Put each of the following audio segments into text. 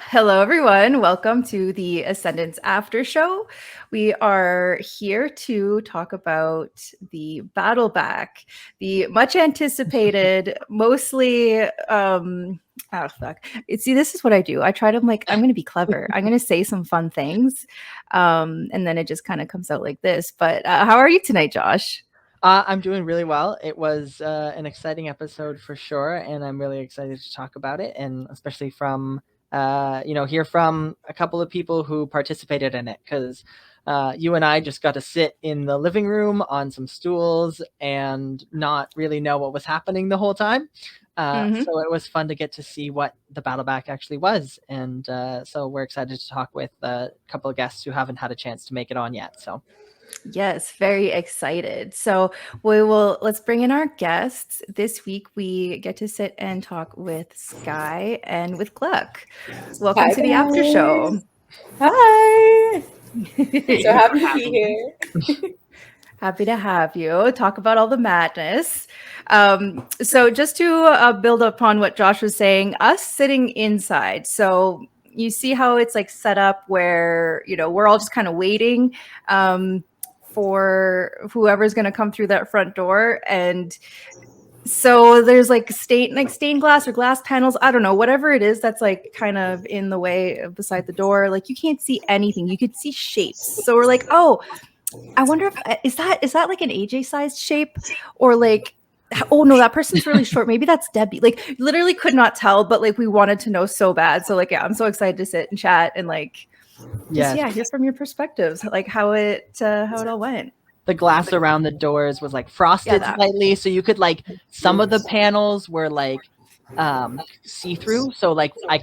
Hello, everyone. Welcome to the Ascendance Aftershow. We are here to talk about the Battleback, the much anticipated, mostly. See, this is what I do. I try to, I'm going to be clever. I'm going to say some fun things. And then it just kind of comes out like this. But how are you tonight, Josh? I'm doing really well. It was an exciting episode for sure, and I'm really excited to talk about it, and especially from hear from a couple of people who participated in it, because you and I just got to sit in the living room on some stools and not really know what was happening the whole time. So it was fun to get to see what the Battleback actually was, and so we're excited to talk with a couple of guests who haven't had a chance to make it on yet. So. Yes, very excited. So let's bring in our guests. This week we get to sit and talk with Skie and with Gluck. Welcome Hi, to the after show. Hi. So happy to be here. Happy to have you talk about all the madness. So just to build upon what Josh was saying, us sitting inside. So you see how it's like set up where, we're all just kind of waiting for whoever's going to come through that front door. And so there's like stained glass or glass panels. I don't know, whatever it is that's like kind of in the way of beside the door. Like you can't see anything. You could see shapes. So we're like, oh, I wonder if is that like an AJ sized shape or like, oh no, that person's really short. Maybe that's Debbie. Like literally could not tell, but like we wanted to know so bad. So like, yeah, I'm so excited to sit and chat and like, hear from your perspectives, like how it all went. The glass around the doors was like frosted slightly, so you could like some of the panels were like see-through, so like I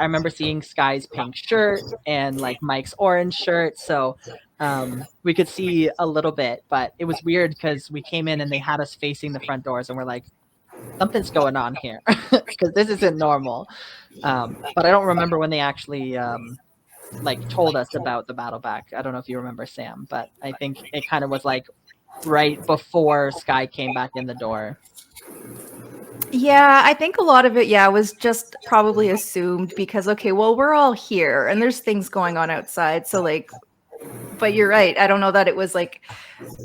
remember seeing Skye's pink shirt and like Mike's orange shirt, so we could see a little bit, but it was weird because we came in and they had us facing the front doors and we're like, something's going on here because this isn't normal. But I don't remember when they actually like told us about the Battleback. I don't know if you remember, Sam, but I think it kind of was like right before Skie came back in the door. Yeah, I think a lot of it, was just probably assumed because, okay, well, we're all here and there's things going on outside. So like, but you're right. I don't know that it was like,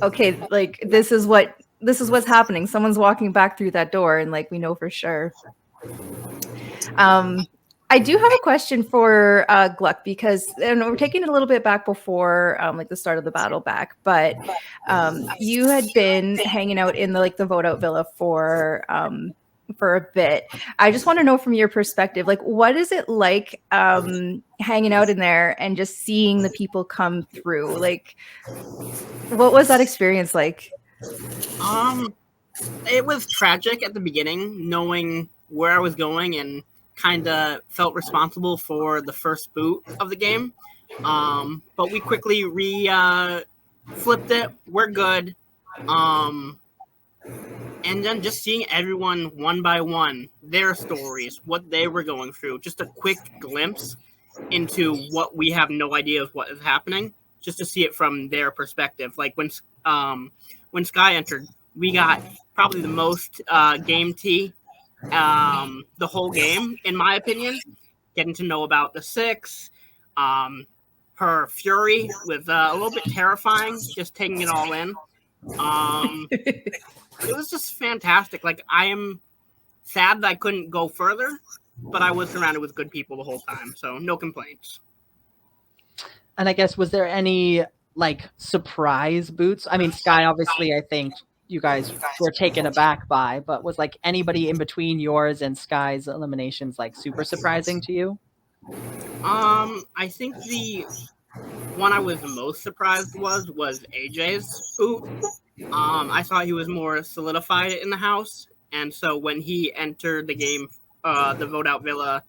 okay, like this is what's happening. Someone's walking back through that door and like, we know for sure. I do have a question for Gluck because and we're taking it a little bit back before like the start of the Battleback, but you had been hanging out in the vote out villa for a bit. I just want to know from your perspective, like what is it like hanging out in there and just seeing the people come through? Like what was that experience like? It was tragic at the beginning, knowing where I was going and kind of felt responsible for the first boot of the game. But we quickly flipped it. We're good. And then just seeing everyone one by one, their stories, what they were going through, just a quick glimpse into what we have no idea of what is happening, just to see it from their perspective. Like when Skie entered, we got probably the most game tea the whole game, in my opinion. Getting to know about the Six, her fury was a little bit terrifying, just taking it all in. It was just fantastic. Like, I am sad that I couldn't go further, but I was surrounded with good people the whole time, so no complaints. And I guess, was there any like surprise boots? I mean, Skie, obviously, I think you guys were taken aback by, but was like anybody in between yours and Skye's eliminations like super surprising to you? I think the one I was most surprised was AJ's boot. I thought he was more solidified in the house, and so when he entered the game, the vote out villa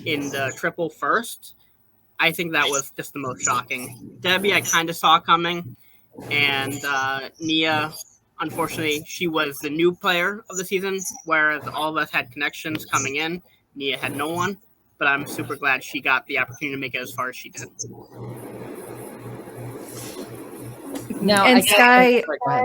in the triple first, I think that was just the most shocking. Debbie, I kind of saw coming, and Nia, unfortunately, she was the new player of the season, whereas all of us had connections coming in. Nia had no one, but I'm super glad she got the opportunity to make it as far as she did. Now, and Skie, I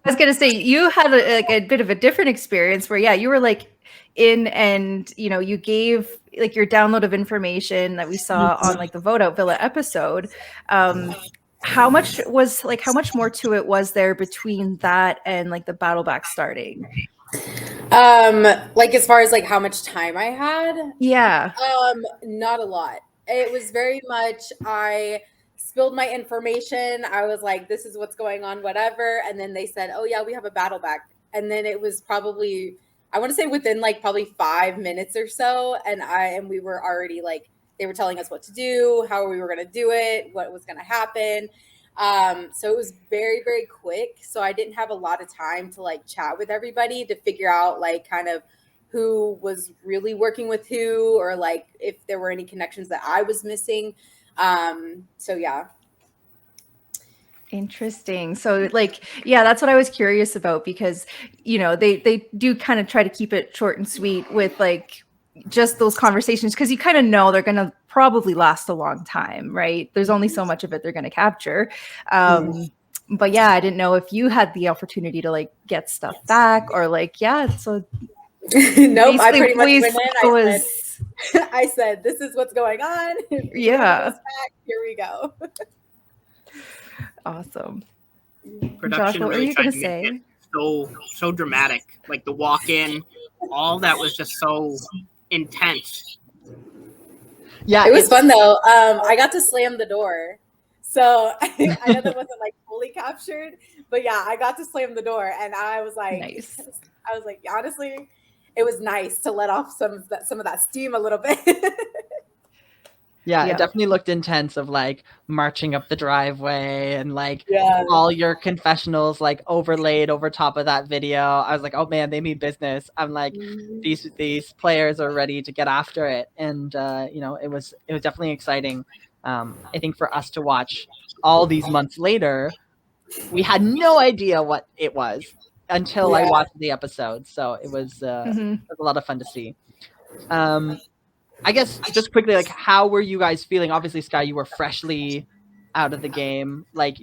was going to say, you had a bit of a different experience where, you were like in and, you gave like your download of information that we saw on like the Vote Out Villa episode, how much more to it was there between that and like the Battleback starting? Like as far as like how much time I had? Yeah. Not a lot. It was very much I spilled my information. I was like, this is what's going on, whatever. And then they said, oh yeah, we have a Battleback. And then it was probably, I want to say within like probably 5 minutes or so. And we were already like, they were telling us what to do, how we were going to do it, what was going to happen. So it was very, very quick. So I didn't have a lot of time to like chat with everybody to figure out like kind of who was really working with who, or like if there were any connections that I was missing. So yeah. Interesting. So like, yeah, that's what I was curious about, because, you know, they do kind of try to keep it short and sweet with like just those conversations, because you kind of know they're going to probably last a long time, right? There's only so much of it they're going to capture. But yeah, I didn't know if you had the opportunity to like get stuff back, or like, yeah, so nope, I pretty much went in. I said, this is what's going on. Yeah. Here we go. Awesome. Production Josh, what were really you tried going to to make say? it so dramatic. Like the walk-in, all that was just so intense. Yeah, it was fun though. I got to slam the door. So I know that wasn't like fully captured, but yeah, I got to slam the door, and I was like, nice. I was like, honestly, it was nice to let off some of that steam a little bit. Yeah, it definitely looked intense, of like marching up the driveway and like all your confessionals like overlaid over top of that video. I was like, oh man, they mean business. I'm like, these players are ready to get after it. And you know, it was definitely exciting. I think for us to watch all these months later, we had no idea what it was until I watched the episode. So it was a lot of fun to see. I guess just quickly, like, how were you guys feeling? Obviously, Sky, you were freshly out of the game. Like,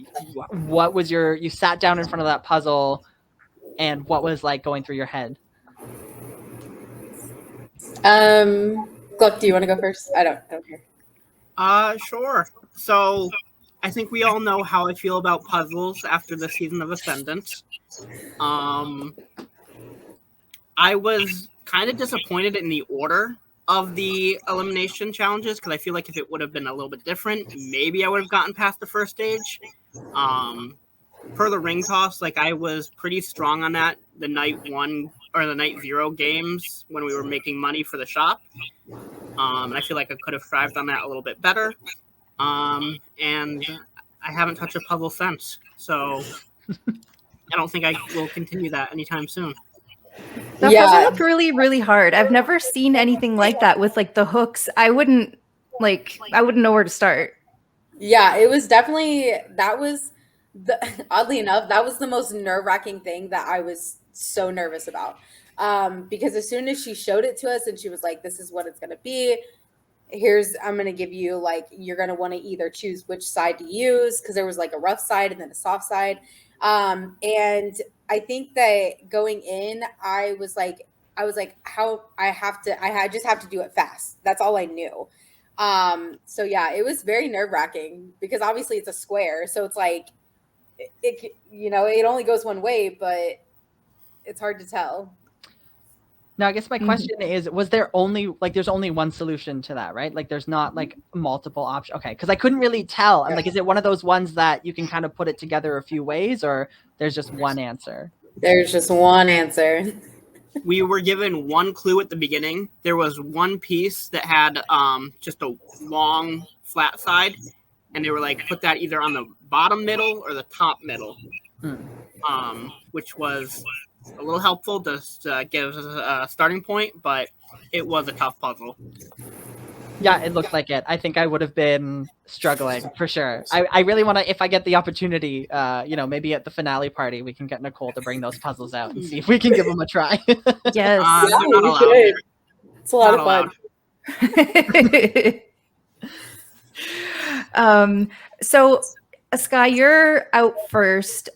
what was you sat down in front of that puzzle, and what was like going through your head? Gluck, do you want to go first? I don't care. Sure. So I think we all know how I feel about puzzles after the season of Ascendance. I was kind of disappointed in the order of the elimination challenges, because I feel like if it would have been a little bit different, maybe I would have gotten past the first stage. Per the ring toss, like I was pretty strong on that the night 1 or the night 0 games when we were making money for the shop. And I feel like I could have thrived on that a little bit better. And I haven't touched a puzzle since, so I don't think I will continue that anytime soon. That puzzle looked really, really hard. I've never seen anything like that with like the hooks. I wouldn't know where to start. Yeah, it was definitely, oddly enough, that was the most nerve-wracking thing that I was so nervous about. Because as soon as she showed it to us and she was like, this is what it's going to be. I'm going to give you like, you're going to want to either choose which side to use, because there was like a rough side and then a soft side. And I think that going in, I was like, I just have to do it fast. That's all I knew. So yeah, it was very nerve wracking, because obviously it's a square. So it's like, it only goes one way, but it's hard to tell. Now, I guess my question is, was there only like, there's only one solution to that, right? Like there's not like multiple options. Okay. Cause I couldn't really tell. I'm like, is it one of those ones that you can kind of put it together a few ways, or there's just one answer? There's just one answer. We were given one clue at the beginning. There was one piece that had just a long flat side, and they were like, put that either on the bottom middle or the top middle, which was a little helpful just to give us a starting point, but it was a tough puzzle. Yeah, it looked like it. I think I would have been struggling for sure. I really want to, if I get the opportunity, maybe at the finale party, we can get Nicole to bring those puzzles out and see if we can give them a try. Yes. You should. It's a lot of fun. So, Sky, you're out first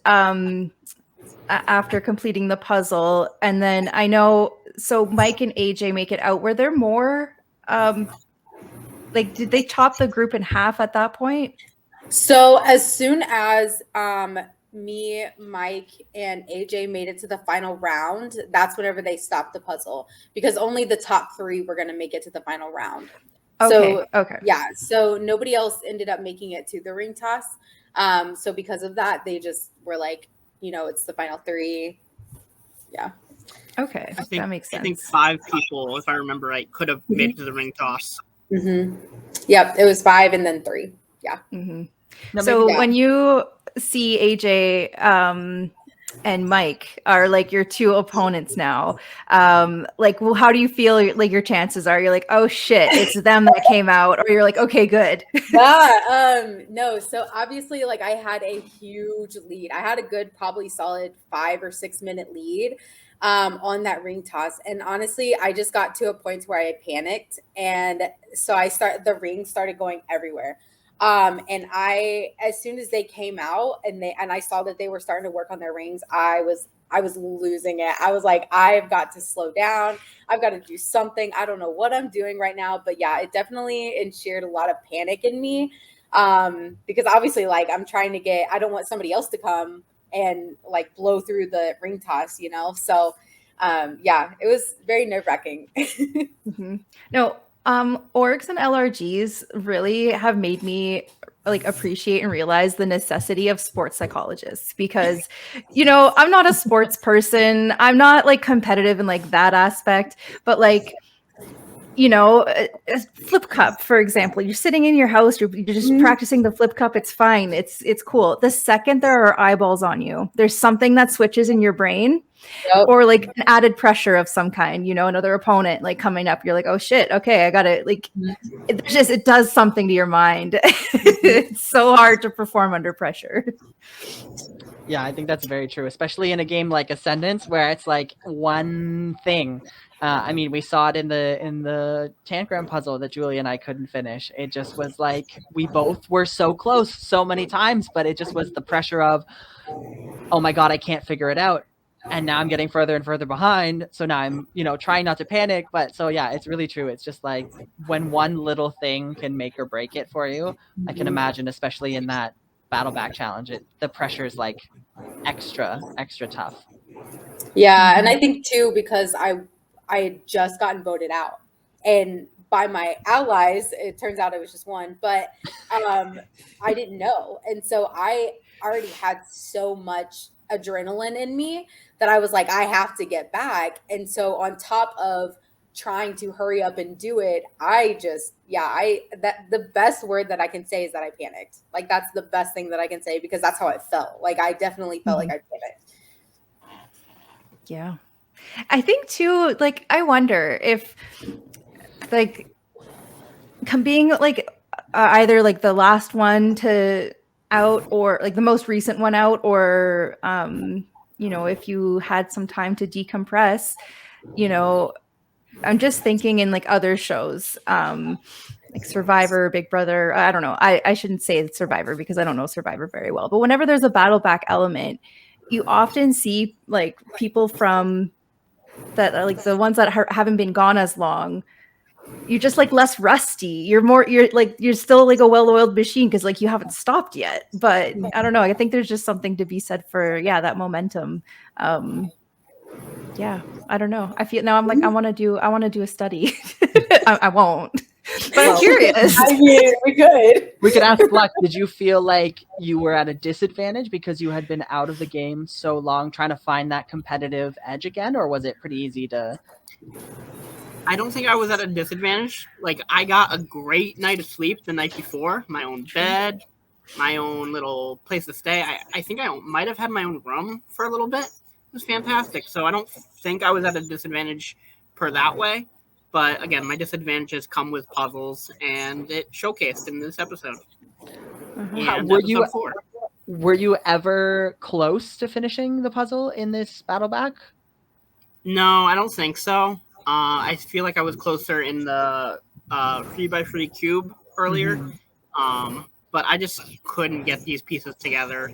after completing the puzzle. And then I know, so Mike and AJ make it out. Were there more like, did they chop the group in half at that point? So as soon as me, Mike, and AJ made it to the final round, that's whenever they stopped the puzzle, because only the top 3 were going to make it to the final round. Okay. Yeah, so nobody else ended up making it to the ring toss. So because of that, they just were like, it's the final 3. Yeah. Okay, that makes sense. I think 5 people, if I remember right, could have made it to the ring toss. Mm-hmm. Yep, it was 5 and then 3. Yeah. Mm-hmm. So when you see AJ and Mike are like your 2 opponents now, like, well, how do you feel like your chances are? You're like, oh shit, it's them that came out, or you're like, okay, good. No, so obviously, like, I had a huge lead. I had a good, probably solid 5 or 6 minute lead on that ring toss, and honestly, I just got to a point where I panicked, and so the ring started going everywhere. And as soon as they came out and I saw that they were starting to work on their rings, I was losing it. I was like, I've got to slow down. I've got to do something. I don't know what I'm doing right now, but yeah, it definitely ensured a lot of panic in me. Because obviously, like, I don't want somebody else to come and like blow through the ring toss, So, yeah, it was very nerve-wracking. Mm-hmm. No, orgs and LRGs really have made me like appreciate and realize the necessity of sports psychologists, because I'm not a sports person. I'm not like competitive in like that aspect, but like, a flip cup, for example, you're sitting in your house, you're just practicing the flip cup. It's fine. It's cool. The second there are eyeballs on you, there's something that switches in your brain. Yep. Or like an added pressure of some kind, another opponent like coming up. You're like, oh shit, okay, I gotta like. It does something to your mind. It's so hard to perform under pressure. Yeah, I think that's very true, especially in a game like Ascendance, where it's like one thing. I mean, we saw it in the Tangram puzzle that Julie and I couldn't finish. It just was like we both were so close so many times, but it just was the pressure of, oh my god, I can't figure it out. And now I'm getting further and further behind. So now I'm, trying not to panic. But so, yeah, it's really true. It's just like when one little thing can make or break it for you, I can imagine, especially in that Battleback challenge, the pressure is like extra tough. Yeah. And I think too, because I had just gotten voted out, and by my allies, it turns out it was just one, but I didn't know. And so I already had so much adrenaline in me that I was like, I have to get back. And so on top of trying to hurry up and do it, the best word that I can say is that I panicked. Like, that's the best thing that I can say, because that's how it felt. Like, I definitely felt like I panicked. Yeah. I think too, like, I wonder if like being like either like the last one to out, or like the most recent one out, or if you had some time to decompress, I'm just thinking in like other shows, like Survivor, Big Brother, I don't know, I shouldn't say Survivor because I don't know Survivor very well, but whenever there's a Battleback element, you often see like people from that, like the ones that haven't been gone as long, you're just like less rusty. You're still like a well-oiled machine because like you haven't stopped yet. But I don't know. I think there's just something to be said for that momentum. Yeah, I don't know. I feel now I'm like I want to do a study. I won't. But I'm curious. I mean, we could ask Gluck, did you feel like you were at a disadvantage because you had been out of the game so long trying to find that competitive edge again, or was it pretty easy to? I don't think I was at a disadvantage. Like, I got a great night of sleep the night before, my own bed, my own little place to stay. I think I might have had my own room for a little bit. It was fantastic. So I don't think I was at a disadvantage per that way. But again, my disadvantages come with puzzles, and it showcased in this episode. And were you ever close to finishing the puzzle in this Battleback? No, I don't think so. I feel like I was closer in the 3x3 cube earlier. But I just couldn't get these pieces together.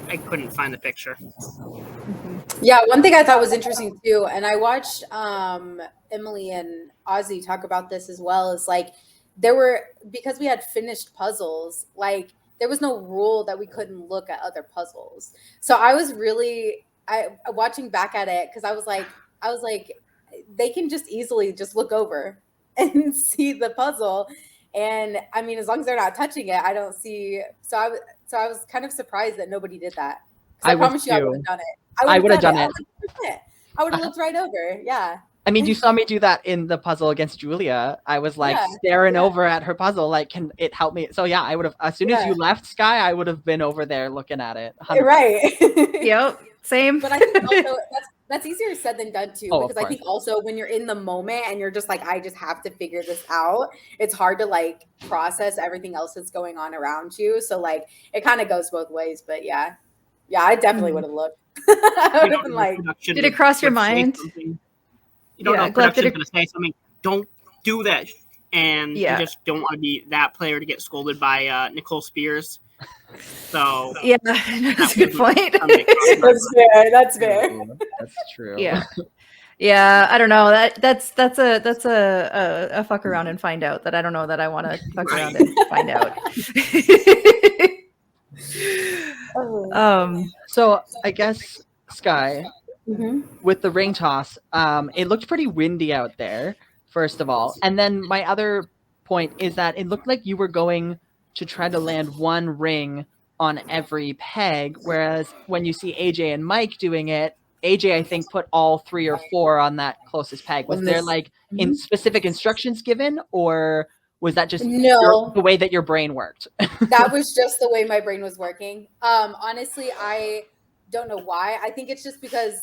I couldn't find the picture. Yeah, one thing I thought was interesting too, and I watched Emily and Ozzy talk about this as well, is like because we had finished puzzles, like there was no rule that we couldn't look at other puzzles. So I was really watching back at it because I was like they can just easily just look over and see the puzzle. And I mean, as long as they're not touching it, I don't see. So I was kind of surprised that nobody did that. I promise you, I would have done it. I would have done it. I would have looked right over. Yeah. I mean, you saw me do that in the puzzle against Julia. I was like staring over at her puzzle, like, can it help me? So yeah, I would have, as soon as you left, Sky, I would have been over there looking at it. 100%. Right. Yep. Same. But I think also that's easier said than done too, because I think also when you're in the moment and you're just like, I just have to figure this out, it's hard to like process everything else that's going on around you. So like it kind of goes both ways. But yeah, I definitely would have looked. I would have been like, did it cross your mind? You don't know if production's going to say something. Don't do that. And you just don't want to be that player to get scolded by Nicole Spears. So yeah, that's a good point. That's fair. That's true. Yeah. I don't know. That's a fuck around and find out that I don't know that I want to fuck around and find out. So I guess Sky, with the ring toss, it looked pretty windy out there, first of all. And then my other point is that it looked like you were going to try to land one ring on every peg, whereas when you see AJ and Mike doing it, AJ, I think, put all 3 or 4 on that closest peg. Was there like in specific instructions given, or was that just the way that your brain worked? That was just the way my brain was working. Honestly, I don't know why. I think it's just because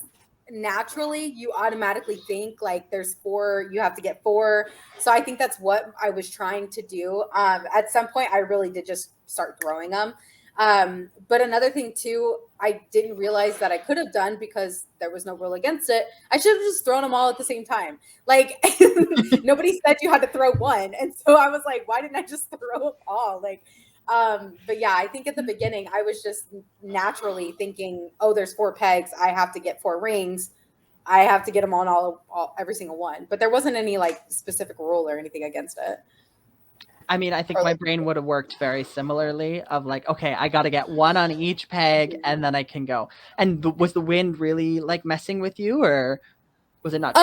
naturally you automatically think like there's 4, you have to get 4. So I think that's what I was trying to do. At some point I really did just start throwing them. But another thing too, I didn't realize that I could have done, because there was no rule against it. I should have just thrown them all at the same time. Like nobody said you had to throw one. And so I was like, why didn't I just throw them all? Like, but yeah, I think at the beginning I was just naturally thinking, oh, there's 4 pegs. I have to get 4 rings. I have to get them on every single one. But there wasn't any like specific rule or anything against it. I mean, I think my brain would have worked very similarly of like, okay, I got to get 1 on each peg and then I can go. And was the wind really like messing with you, or was it not?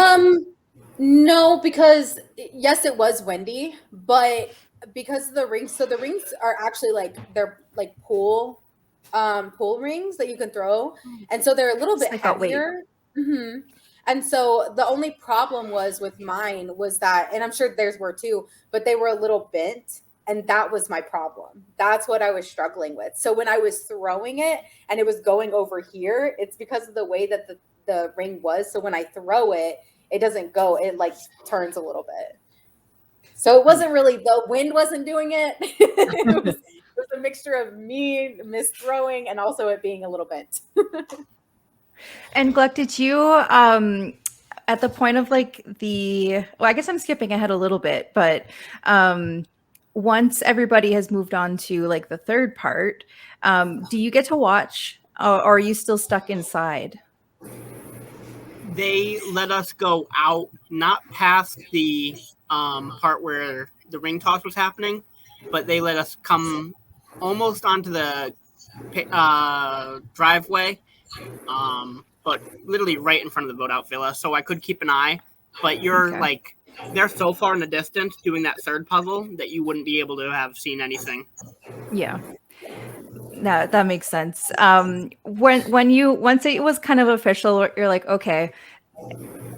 No, because yes, it was windy, but because of the rings, so the rings are actually like, they're like pool rings that you can throw. And so they're a little bit heavier. And so the only problem was with mine was that, and I'm sure theirs were too, but they were a little bent, and that was my problem. That's what I was struggling with. So when I was throwing it and it was going over here, it's because of the way that the ring was. So when I throw it, it doesn't go, it like turns a little bit. So it wasn't really, the wind wasn't doing it. It was a mixture of me misthrowing and also it being a little bent. And Gluck, did you, at the point of like I guess I'm skipping ahead a little bit, but once everybody has moved on to like the third part, do you get to watch, or are you still stuck inside? They let us go out, not past the part where the ring toss was happening, but they let us come almost onto the driveway, but literally right in front of the boat villa, so I could keep an eye. But you're like, they're so far in the distance doing that third puzzle that you wouldn't be able to have seen anything. Yeah. No, that makes sense. Once it was kind of official, you're like, okay,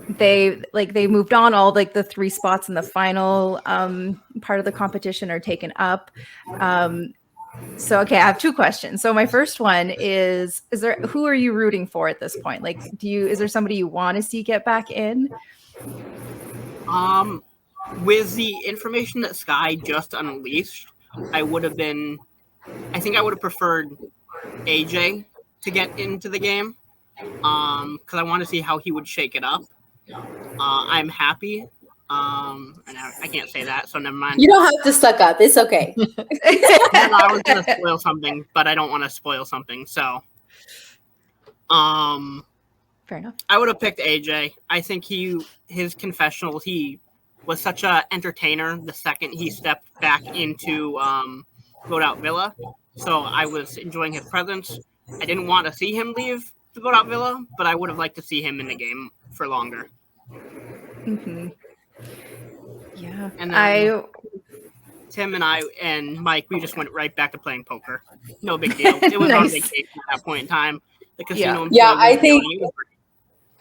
they moved on. All like the 3 spots in the final part of the competition are taken up. So, okay, I have 2 questions. So my first one is who are you rooting for at this point? Like, is there somebody you want to see get back in? With the information that Sky just unleashed, I think I would have preferred AJ to get into the game, because I want to see how he would shake it up. I'm happy And I can't say that, so never mind. You don't have to suck up. It's okay. No, I was gonna spoil something, but I don't want to spoil something. So, Fair enough. I would have picked AJ. I think his confessionals, he was such a entertainer the second he stepped back into Vote Villa. So I was enjoying his presence. I didn't want to see him leave the Vote Villa, but I would have liked to see him in the game for longer. Mm-hmm. Yeah. And then Tim and I and Mike, we just went right back to playing poker. No big deal. It was on vacation at that point in time. The casino. Yeah, I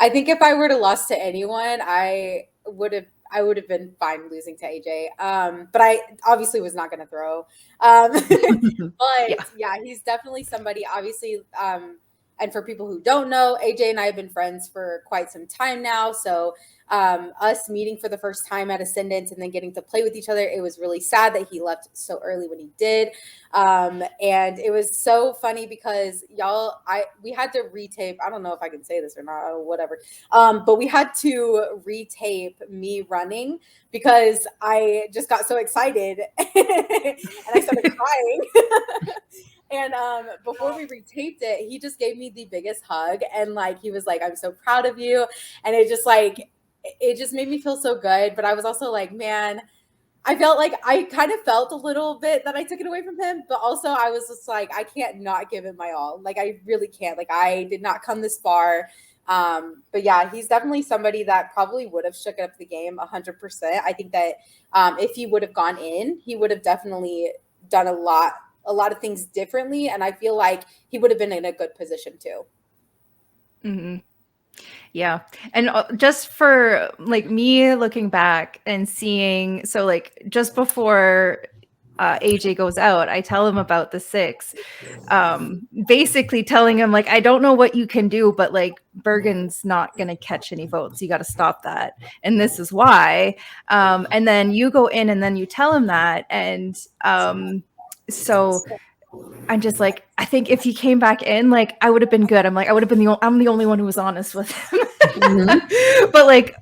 think if I were to lose to anyone, I would have been fine losing to AJ. But I obviously was not going to throw. But yeah, he's definitely somebody. Obviously, and for people who don't know, AJ and I have been friends for quite some time now. So us meeting for the first time at Ascendance and then getting to play with each other, it was really sad that he left so early when he did. And it was so funny because we had to retape. I don't know if I can say this or not, or whatever. But we had to retape me running because I just got so excited and I started crying. And before we retaped it, he just gave me the biggest hug. And like, he was like, I'm so proud of you. And it just made me feel so good. But I was also like, man, I kind of felt a little bit that I took it away from him. But also I was just like, I can't not give it my all. Like, I really can't. Like, I did not come this far. But yeah, he's definitely somebody that probably would have shook up the game 100%. I think that if he would have gone in, he would have definitely done a lot of things differently, and I feel like he would have been in a good position too. Mm-hmm. Yeah. And just for like me looking back and seeing, so like just before AJ goes out, I tell him about the 6, basically telling him like, I don't know what you can do, but like Bergen's not going to catch any votes. You got to stop that. And this is why. And then you go in and then you tell him that. And so I'm just like, I think if he came back in, like I would have been good. I'm like, I'm the only one who was honest with him. Mm-hmm. But like,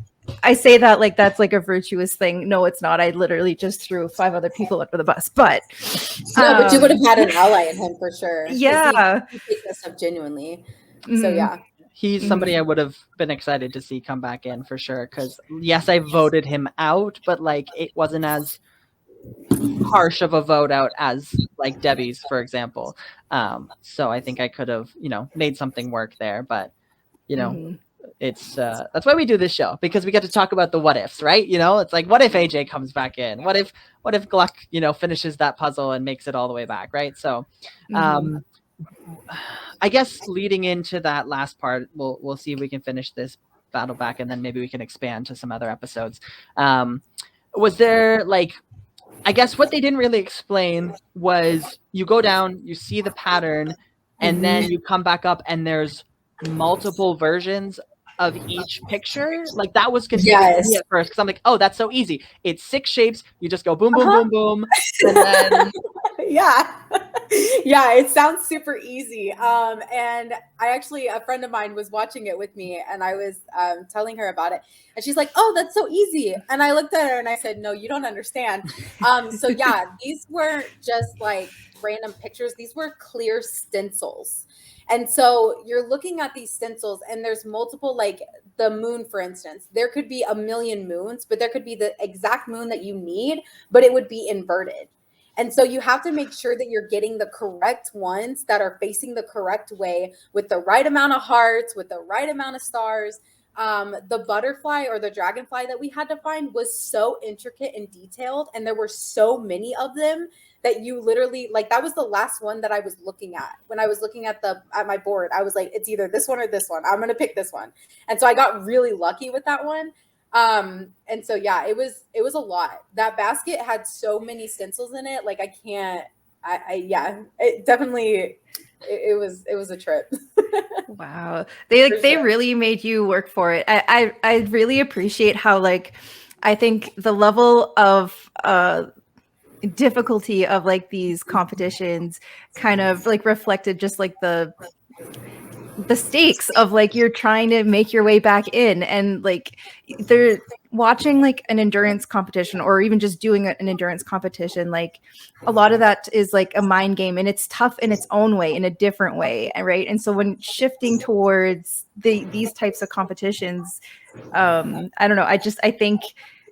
I say that like that's like a virtuous thing. No, it's not. I literally just threw 5 other people under the bus. But but you would have had an ally in him for sure. Yeah, he takes that stuff genuinely. So yeah, he's somebody I would have been excited to see come back in for sure. Because yes, I voted him out, but like it wasn't as harsh of a vote out as like Debbie's, for example. So I think I could have, made something work there. But it's that's why we do this show, because we get to talk about the what ifs, right? It's like, what if AJ comes back in? What if Gluck, finishes that puzzle and makes it all the way back, right? So I guess leading into that last part, we'll see if we can finish this battle back, and then maybe we can expand to some other episodes. Was there like, I guess what they didn't really explain was you go down, you see the pattern, and then you come back up and there's multiple versions of each picture. Like that was confusing to me at first, because I'm like, oh, that's so easy. It's 6 shapes. You just go boom, boom, boom, boom. And then yeah, it sounds super easy. And a friend of mine was watching it with me, and I was telling her about it, and she's like, oh, that's so easy. And I looked at her and I said, no, you don't understand. So yeah, these weren't just like random pictures. These were clear stencils. And so you're looking at these stencils, and there's multiple, like the moon, for instance, there could be a million moons, but there could be the exact moon that you need, but it would be inverted. And so you have to make sure that you're getting the correct ones that are facing the correct way, with the right amount of hearts, with the right amount of stars. The butterfly or the dragonfly that we had to find was so intricate and detailed, and there were so many of them that you literally, like, that was the last one that I was looking at. When I was looking at my board, I was like, it's either this one or this one. I'm going to pick this one. And so I got really lucky with that one. And so, yeah, it was a lot. That basket had so many stencils in it. Like, it definitely, it was a trip. Wow. They really made you work for it. I really appreciate how, like, I think the level of, difficulty of like these competitions kind of like reflected just like the stakes of like you're trying to make your way back in, and like watching like an endurance competition or even just doing an endurance competition, like a lot of that is like a mind game, and it's tough in its own way, in a different way, right? And so when shifting towards these types of competitions, I don't know, I think,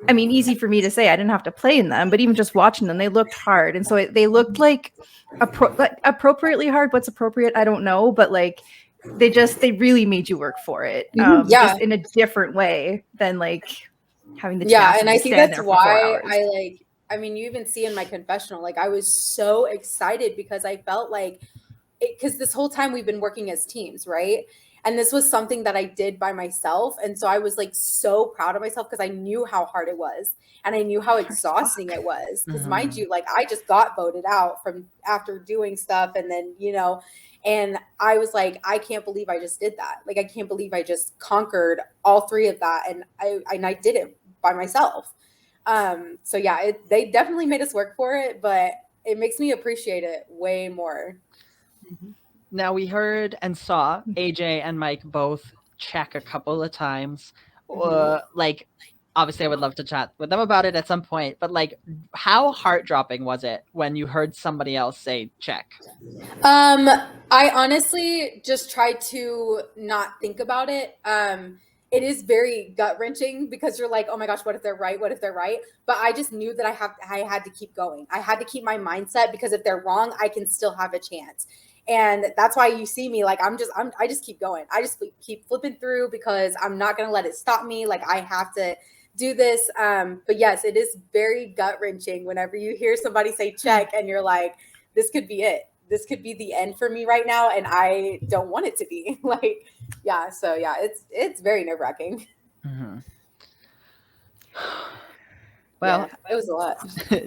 I mean, easy for me to say, I didn't have to play in them, but even just watching them, they looked hard. And so they looked like appropriately hard. What's appropriate, I don't know, but like they really made you work for it, just in a different way than like having the chance and to I think stand that's there for 4 why hours. I mean, you even see in my confessional, like I was so excited because I felt like because this whole time we've been working as teams, right? And this was something that I did by myself. And so I was like so proud of myself because I knew how hard it was and I knew how exhausting it was. Because mind you, like I just got voted out from after doing stuff. And then, and I was like, I can't believe I just did that. Like, I can't believe I just conquered all 3 of that. And I did it by myself. So yeah, they definitely made us work for it, but it makes me appreciate it way more. Now we heard and saw AJ and Mike both check a couple of times. Like, obviously I would love to chat with them about it at some point, but like, how heart-dropping was it when you heard somebody else say check? I honestly just tried to not think about it. It is very gut-wrenching because you're like, oh my gosh, what if they're right? What if they're right? But I just knew that I had to keep going. I had to keep my mindset because if they're wrong, I can still have a chance. And that's why you see me like I just keep going. I just keep flipping through because I'm not gonna let it stop me. Like I have to do this. But yes, it is very gut-wrenching whenever you hear somebody say check and you're like, this could be it. This could be the end for me right now, and I don't want it to be. Like, yeah. So yeah, it's very nerve-wracking. Mm-hmm. Well, yeah, it was a lot.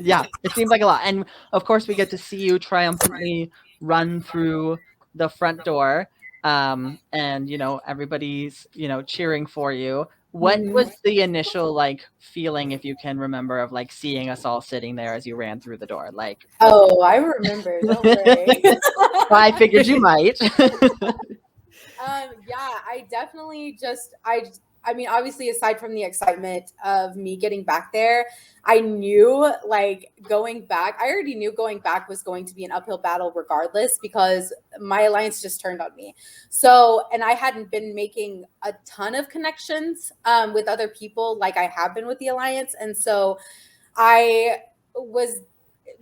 Yeah, it seemed like a lot. And of course, we get to see you triumphantly run through the front door. And, everybody's, cheering for you. What was the initial like feeling, if you can remember, of like seeing us all sitting there as you ran through the door? Like, oh, I remember. Don't worry. Well, I figured you might. Yeah, I definitely I mean, obviously, aside from the excitement of me getting back there, I knew like going back, I already knew going back was going to be an uphill battle regardless because my alliance just turned on me. So, and I hadn't been making a ton of connections with other people like I have been with the alliance. And so I was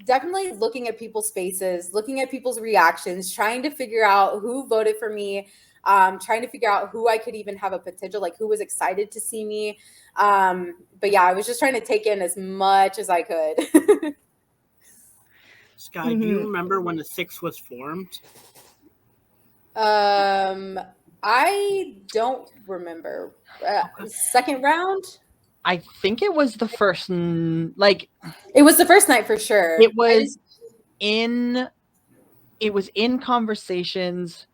definitely looking at people's faces, looking at people's reactions, trying to figure out who voted for me. Trying to figure out who I could even have a potential, like who was excited to see me. But yeah, I was just trying to take in as much as I could. Sky, do you remember when the 6 was formed? I don't remember. Second round? I think it was the first, like... It was the first night for sure. It was in conversations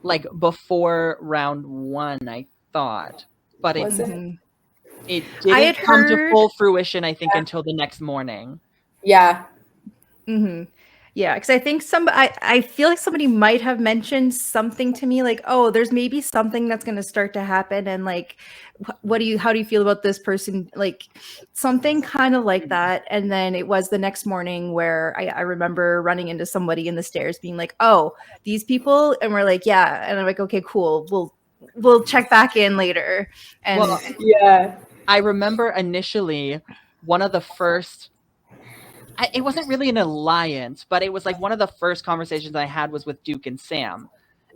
like before round 1, I thought, but it didn't come to full fruition, I think, until the next morning. Yeah. Yeah, because I think I feel like somebody might have mentioned something to me like, oh, there's maybe something that's going to start to happen, and like, how do you feel about this person? Like something kind of like that. And then it was the next morning where I remember running into somebody in the stairs being like, oh, these people, and we're like, yeah, and I'm like, okay, cool, we'll check back in later. And yeah, I remember initially one of the first. It wasn't really an alliance, but it was like one of the first conversations I had was with Duke and Sam.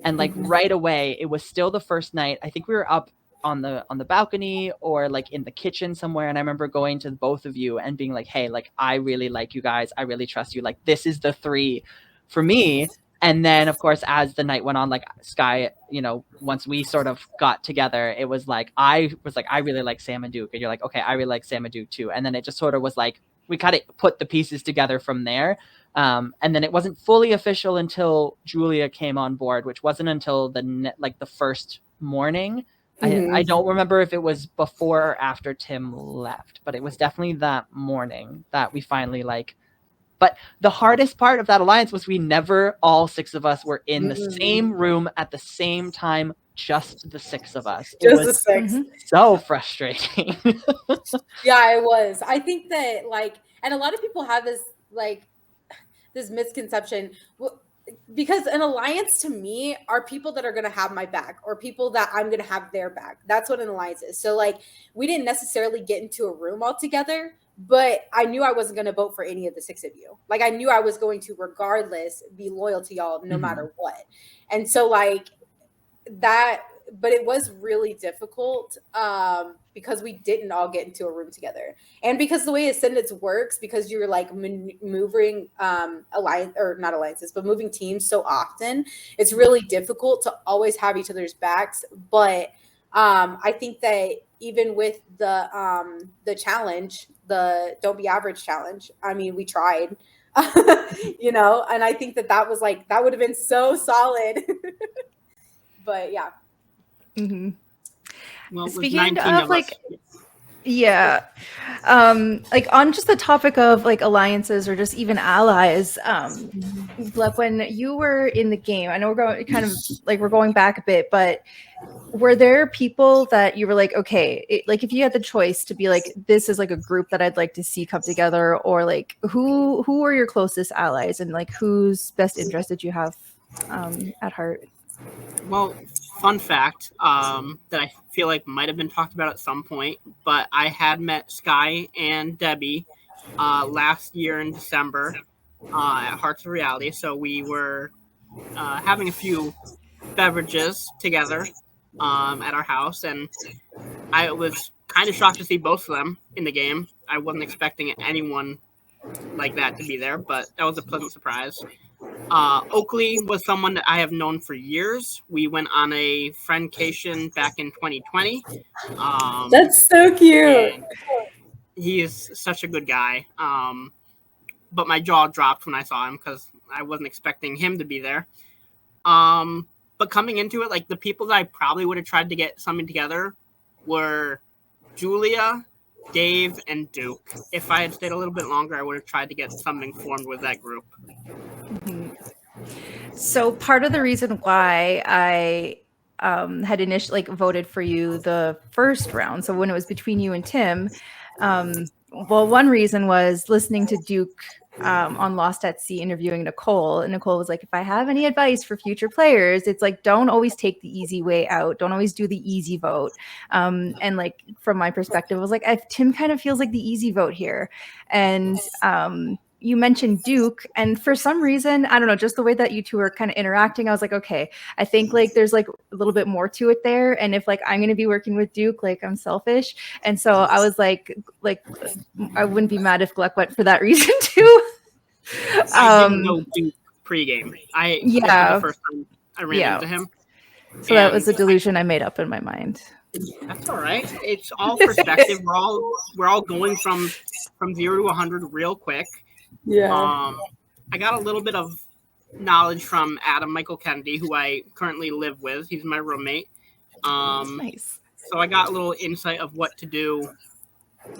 And like right away, it was still the first night. I think we were up on the balcony or like in the kitchen somewhere. And I remember going to both of you and being like, hey, like, I really like you guys. I really trust you. Like, this is the 3 for me. And then, of course, as the night went on, like Sky, once we sort of got together, it was like, I really like Sam and Duke. And you're like, okay, I really like Sam and Duke too. And then it just sort of was like, we kind of put the pieces together from there. And then it wasn't fully official until Julia came on board, which wasn't until the first morning. I don't remember if it was before or after Tim left, but it was definitely that morning that we finally but the hardest part of that alliance was we never, all 6 of us were in the same room at the same time just the 6 of us. Just It was the 6. so frustrating. Yeah, it was. I think that like, and a lot of people have this like this misconception because an alliance to me are people that are going to have my back or people that I'm going to have their back. That's what an alliance is. So like we didn't necessarily get into a room all together, but I knew I wasn't going to vote for any of the 6 of you. Like I knew I was going to regardless be loyal to y'all no matter what. And so like that, but it was really difficult because we didn't all get into a room together, and because the way Ascendance works, because you're like moving alliance or not alliances, but moving teams so often, it's really difficult to always have each other's backs. But I think that even with the challenge, the Don't Be Average challenge, I mean, we tried, you know, and I think that was like that would have been so solid. But yeah. Well, Speaking of like, yeah, like on just the topic of like alliances or just even allies, Gluck, when you were in the game, I know we're going kind of like we're going back a bit, but were there people that you were like, okay, like if you had the choice to be like, this is like a group that I'd like to see come together, or like who are your closest allies and like whose best interest did you have at heart? Well, fun fact that I feel like might have been talked about at some point, but I had met Skie and Debbie last year in December at Hearts of Reality. So we were having a few beverages together at our house, and I was kind of shocked to see both of them in the game. I wasn't expecting anyone like that to be there, but that was a pleasant surprise. Oakley was someone that I have known for years. We went on a friendcation back in 2020. That's so cute. He is such a good guy. But my jaw dropped when I saw him because I wasn't expecting him to be there. But coming into it, like the people that I probably would have tried to get something together were Julia, Dave, and Duke. If I had stayed a little bit longer, I would have tried to get something formed with that group. So part of the reason why I had initially like voted for you the first round, so when it was between you and Tim, well, one reason was listening to Duke on Lost at Sea interviewing Nicole, and Nicole was like, if I have any advice for future players, it's like don't always take the easy way out, don't always do the easy vote. And like from my perspective, I was like, Tim kind of feels like the easy vote here. And you mentioned Duke, and for some reason, I don't know, just the way that you two are kind of interacting, I was like, okay, I think like there's like a little bit more to it there. And if like I'm going to be working with Duke, like I'm selfish. And so I was like I wouldn't be mad if Gluck went for that reason too. I didn't know Duke pregame. This was the first time I ran into him. So that was a delusion I made up in my mind. That's all right. It's all perspective. we're all going from 0 to 100 real quick. Yeah. I got a little bit of knowledge from Adam Michael Kennedy, who I currently live with. He's my roommate. Nice. So I got a little insight of what to do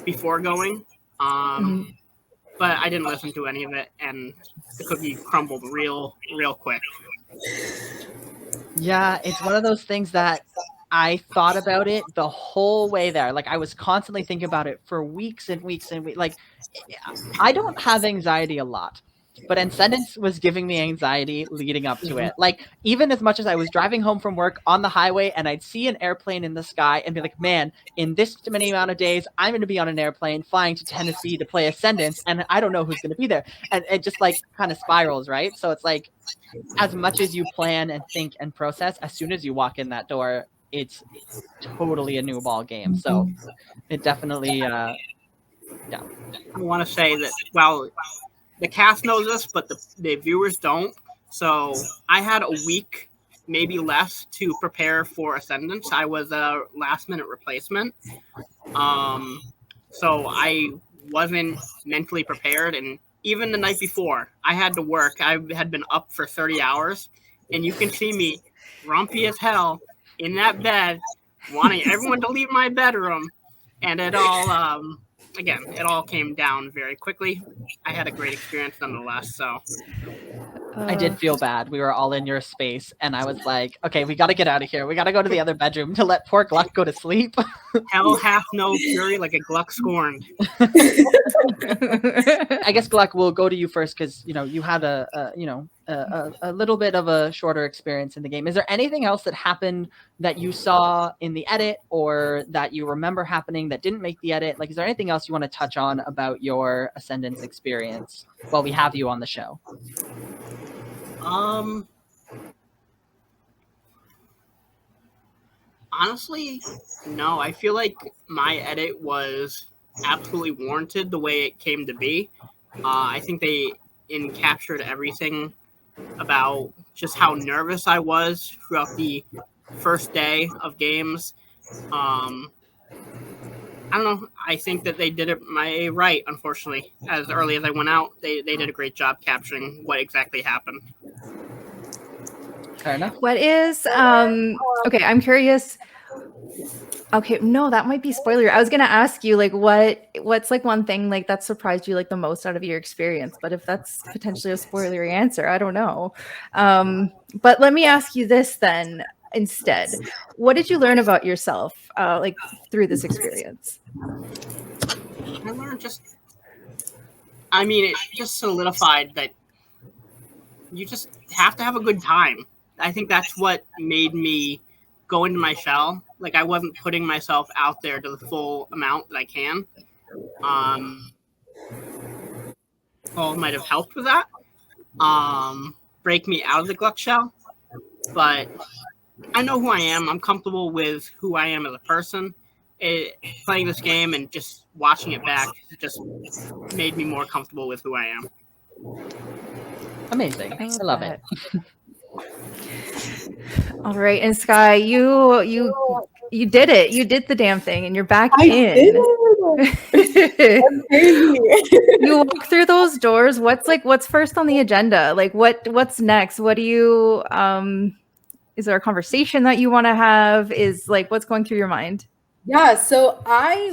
before going. But I didn't listen to any of it, and the cookie crumbled real quick. Yeah, it's one of those things that I thought about it the whole way there. Like I was constantly thinking about it for weeks and weeks and weeks. Like I don't have anxiety a lot, but Ascendance was giving me anxiety leading up to it. Like even as much as I was driving home from work on the highway and I'd see an airplane in the sky and be like, man, in this many amount of days, I'm going to be on an airplane flying to Tennessee to play Ascendance, and I don't know who's going to be there. And it just like kind of spirals, right? So it's like as much as you plan and think and process, as soon as you walk in that door, it's totally a new ball game. So it definitely yeah. I want to say that while the cast knows this, but the viewers don't. So I had a week, maybe less, to prepare for Ascendance. I was a last-minute replacement. So I wasn't mentally prepared. And even the night before, I had to work. I had been up for 30 hours. And you can see me grumpy as hell in that bed, wanting everyone to leave my bedroom. And it all... Again, it all came down very quickly. I had a great experience nonetheless. So, I did feel bad. We were all in your space, and I was like, okay, we got to get out of here. We got to go to the other bedroom to let poor Gluck go to sleep. Hell hath no fury like a Gluck scorned. I guess Gluck, will go to you first because you had a little bit of a shorter experience in the game. Is there anything else that happened that you saw in the edit or that you remember happening that didn't make the edit? Like, is there anything else you want to touch on about your Ascendance experience while we have you on the show? Honestly, no. I feel like my edit was absolutely warranted the way it came to be. I think they captured everything about just how nervous I was throughout the first day of games. I don't know. I think that they did it right, unfortunately. As early as I went out, they did a great job capturing what exactly happened. Fair enough. What is okay, I'm curious. Okay, no, that might be spoiler. I was gonna ask you like what's like one thing like that surprised you like the most out of your experience, but if that's potentially a spoilery answer, I don't know. But let me ask you this then instead. What did you learn about yourself like through this experience? I learned it just solidified that you just have to have a good time. I think that's what made me go into my shell. Like, I wasn't putting myself out there to the full amount that I can. Paul might have helped with that. Break me out of the Gluck shell. But I know who I am. I'm comfortable with who I am as a person. Playing this game and just watching it back just made me more comfortable with who I am. Amazing. I love it. All right, and Sky, you did it. You did the damn thing, and you're back in. You walk through those doors. What's first on the agenda? Like, what's next? What do you is there a conversation that you want to have? Is like what's going through your mind? Yeah, so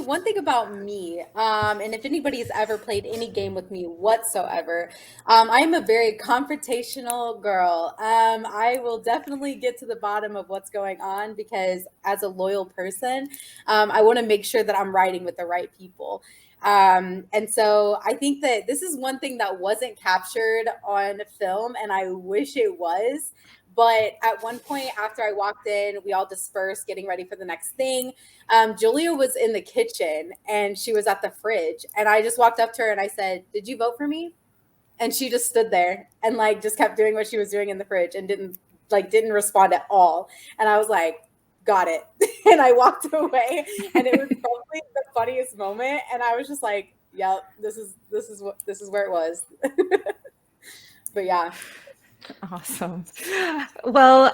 one thing about me, and if anybody's ever played any game with me whatsoever, I'm a very confrontational girl. I will definitely get to the bottom of what's going on because as a loyal person, I want to make sure that I'm riding with the right people. And so I think that this is one thing that wasn't captured on film, and I wish it was. But at one point after I walked in, we all dispersed, getting ready for the next thing. Julia was in the kitchen and she was at the fridge. And I just walked up to her and I said, "Did you vote for me?" And she just stood there and like just kept doing what she was doing in the fridge and didn't respond at all. And I was like, got it. And I walked away. And it was probably the funniest moment. And I was just like, yep, this is where it was. But yeah. Awesome. Well,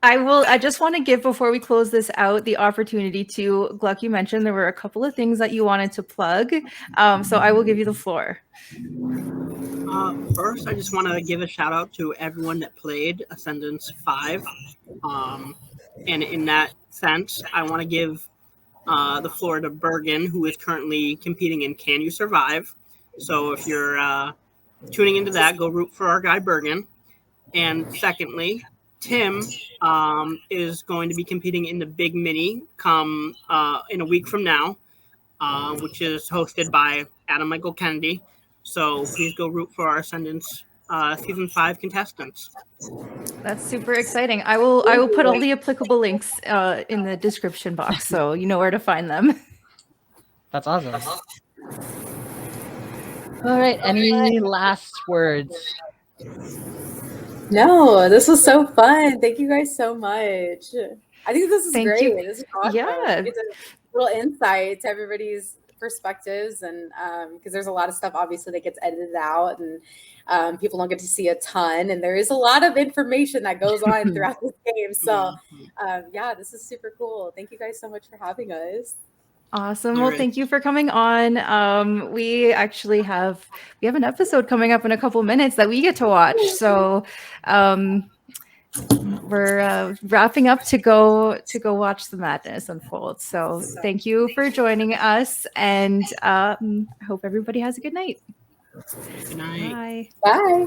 I just want to give, before we close this out, the opportunity to, Gluck, you mentioned there were a couple of things that you wanted to plug. So I will give you the floor. First, I just want to give a shout out to everyone that played Ascendance 5. And in that sense, I want to give the floor to Bergen, who is currently competing in Can You Survive? So if you're tuning into that, go root for our guy Bergen. And secondly, Tim is going to be competing in the Big Mini come in a week from now, which is hosted by Adam Michael Kennedy. So please go root for our Ascendance Season 5 contestants. That's super exciting. I will put all the applicable links in the description box, so you know where to find them. That's awesome. All right. Any last words? No, this was so fun. Thank you guys so much. I think this is great. You. This is awesome. Yeah. It's a little insight to everybody's perspectives, and because there's a lot of stuff obviously that gets edited out, and people don't get to see a ton, and there is a lot of information that goes on throughout this game. So yeah, this is super cool. Thank you guys so much for having us. Awesome. Well, thank you for coming on. We actually have an episode coming up in a couple minutes that we get to watch. So we're wrapping up to go watch the madness unfold. So thank you for joining us, and I hope everybody has a good night. Good night. Bye. Bye.